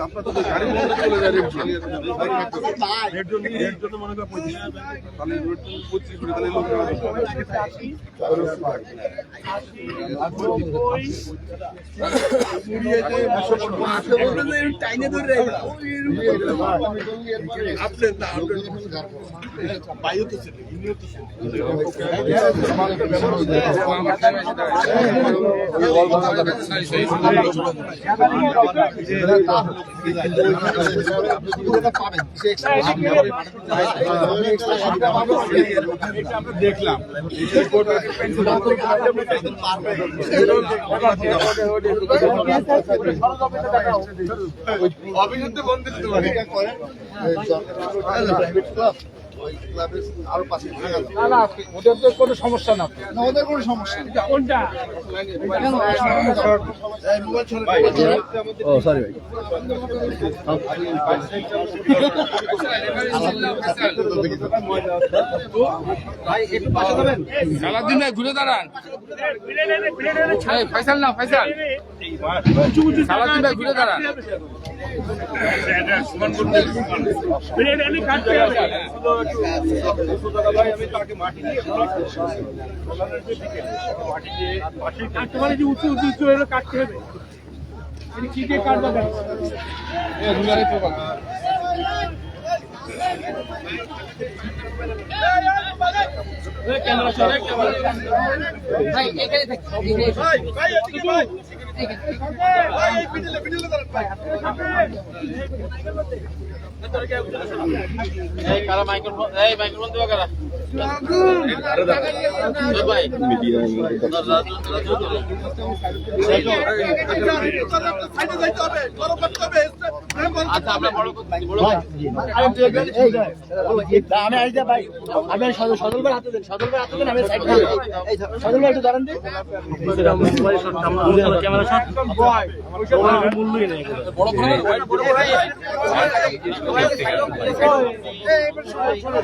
আপনার তো গাড়ি বন্ধ চলে যায় রেড জন্য মনে করেন 25 তাহলে 25 করে তাহলে লোক টাইনে ধরে দেখলাম অভিযুক্ত বন্ধ দিতে পারে আরো পাশে ওদের তো কোনো সমস্যা না ওদের কোনো সমস্যা নেই কোনটা ও সরি ভাই একটু পাশে যাবেন সালাউদ্দিন ভাই ঘুরে দাঁড়ান ফয়সাল না ফয়সাল সালাউদ্দিন ভাই ঘুরে দাঁড়ান সমান করতে আমি কাটতে হবে ভাই আমি তাকে মাটি দিয়ে কাটতে পারে যে উঁচু উঁচু উঁচু হলে কাটতে হবে কি দিয়ে কাটবে ক্যামেরা চলে ভাই এখানে থাক ভাই এদিকে ভাই ভাই পিছলে পিছলে এই কারা মাইক্রোফোন এই মাইক্রোফোন দিবা কারা ভাই মিডিয়া সাইডে যাইতে হবে বড় করতে হবে আচ্ছা আমরা বড় ভাই আমি আই যা ভাই আমি সদল ভাই হাতে দেন আমি সাইড করে এই সদল ভাই একটু দাঁড়ান দিন ক্যামেরা শট ভাই মূল্যই নাই বড় বড় ভাই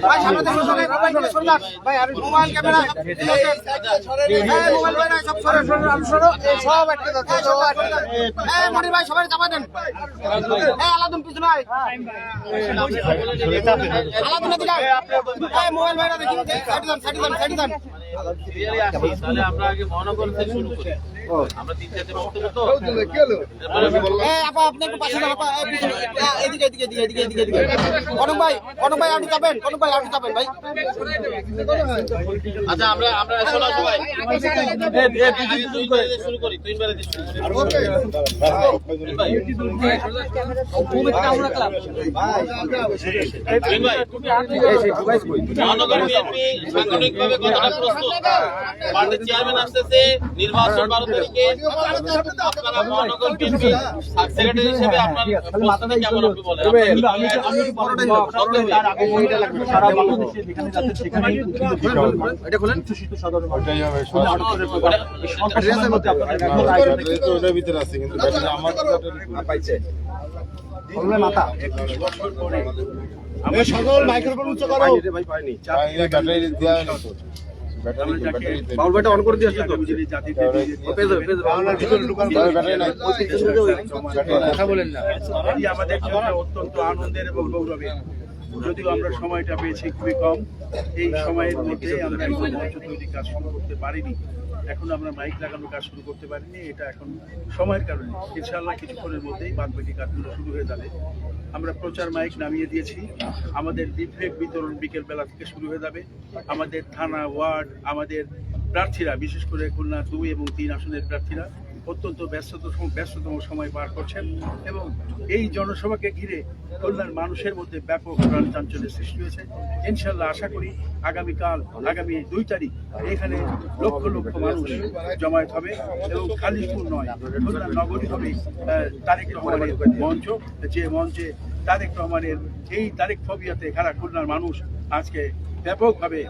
ভাই সামনে দেখো শুনলাম ভাই আর মোবাইল ক্যামেরা মোবাইল ভাই সব সরে সরে সব একটা দাও এই মনির ভাই সবাই চাপা দেন এই আলাদম পিছনে ভাই আলাদম দিকে এই মোবাইল ভাইরা দেখি সাইড দেন তাহলে আমরা আগে মহানগর থেকে শুরু করি আমরা তিন চারটে বক্তব্য তো এই আপা আপনি একটু পাশে দাঁড়ান আপা এদিকে কনক ভাই আপনি যাবেন কনক ভাই আপনি যাবেন ভাই আচ্ছা আমরা শোনা সবাই শুরু করি তিন বারে শুরু করি ভাই আমরা ক্লাব ভাই মহানগর বিএনপি সাংগঠনিকভাবে কথাটা প্রস্তুত পার্টির চেয়ারম্যান আসছে নির্বাচন 12 তারিখে আপনারা মহানগর বিএনপি সেক্রেটারি হিসেবে আপনার প্রস্তুতি কেমন আপনি বলেন আমি বড়টাই তার আগে ওইটা লাগবে সারা বাংলাদেশে যেখানে যাচ্ছে সেখানে এটা বলেন সুশীত সদর ওইটাই হবে সরকারের মধ্যে আপনারা ওটার ভিতরে আছে কিন্তু আমার পাইছে বললে মাথা 21 বছর পরে আমি সকল মাইক্রোফোন উচ্চ করো ভাই পাইনি ব্যাটারি দেয়া হয়নি তো বাউল ব্যাটা অন করে দিয়েছে তো জাতি পেজ বাংলার ভিতরে ঢুকান ব্যাটারি নাই কথা বলেন না এই আমাদের জন্য অত্যন্ত আনন্দের এবং গৌরবের যদিও আমরা সময়টা পেয়েছি খুবই কম এই সময়ের মধ্যে আমরা মঞ্চ তৈরি কাজ শুরু করতে পারিনি এখন আমরা মাইক লাগানোর কাজ শুরু করতে পারিনি এটা এখন সময়ের কারণে ইনশাআল্লাহ কিছুক্ষণের মধ্যেই বাদবাকি কাজগুলো শুরু হয়ে যাবে আমরা প্রচার মাইক নামিয়ে দিয়েছি আমাদের লিফলেট বিতরণ বিকেল বেলা থেকে শুরু হয়ে যাবে আমাদের থানা ওয়ার্ড আমাদের প্রার্থীরা বিশেষ করে খুলনা 2 এবং 3 আসনের প্রার্থীরা অত্যন্ত ব্যস্ততম সময় পার করছেন এবং এই জনসভাকে ঘিরে খুলনার মানুষের মধ্যে ব্যাপক প্রাণচাঞ্চল্যের সৃষ্টি হয়েছে ইনশাআল্লাহ আশা করি আগামী 2 তারিখ এখানে লক্ষ লক্ষ মানুষ জমায়েত হবে এবং খালিশপুর নয় খুলনার নগরী হবে তারেক রহমানের মঞ্চ যে মঞ্চে তারেক রহমানের এই তারেক ফোবিয়াতে খারাপ খুলনার মানুষ আজকে ব্যাপকভাবে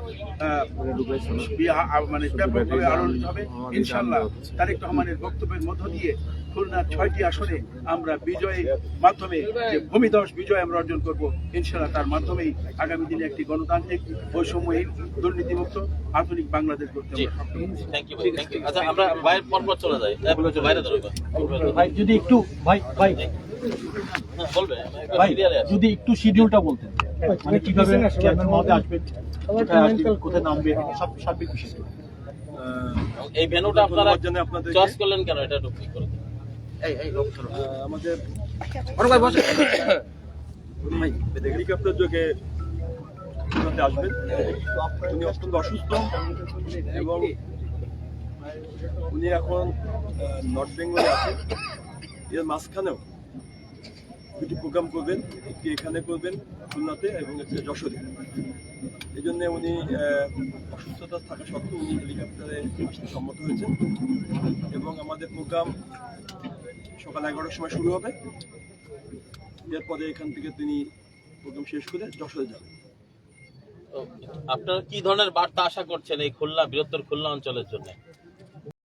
মানে ব্যাপকভাবে আলোচিত হবে ইনশাআল্লাহ। তারেক রহমানের বক্তব্যের মধ্য দিয়ে খুলনার 6টি আসনে আমরা বিজয়ের মাধ্যমে যে ভূমিধস বিজয় আমরা অর্জন করব ইনশাআল্লাহ। তার মাধ্যমেই আগামী দিনে একটি গণতান্ত্রিক বৈষম্যহীন দুর্নীতিমুক্ত আধুনিক বাংলাদেশ করতে জি, থ্যাংক ইউ ভাই, থ্যাংক ইউ। আচ্ছা আমরা বাইরে পরপর চলে যাই, বাইরে ধরো ভাই যদি একটু ভাই বলবে ভাই যদি একটু শিডিউলটা বলতেন, মানে কিভাবে চেয়ারম্যান মহোদয় আসবেন, কোথায় আসবেন, কোথায় নামবে, সব সার্বিক বিষয়। এই ভেন্যুটা আপনারা চয়েস করলেন কেন, এটা একটু ঠিক করে দিন। আমাদের হেলিকপ্টার যোগে খুলনাতে আসবেন। উনি অত্যন্ত অসুস্থ এবং উনি এখন নর্থ বেঙ্গলে আছেন। এর মাঝখানেও দুটি প্রোগ্রাম করবেন, একটি এখানে করবেন খুলনাতে এবং একটি যশোরে। এই জন্য উনি অসুস্থতা থাকা সত্ত্বেও উনি হেলিকপ্টারে আসতে সম্মত হয়েছেন এবং আমাদের প্রোগ্রাম সকাল 11টার সময় শুরু হবে। এরপরে এখান থেকে তিনি প্রোগ্রাম শেষ করে যশোরে যাবেন। আপনারা কি ধরনের বার্তা আশা করছেন এই খুলনা বৃহত্তর খুলনা অঞ্চলের জন্য?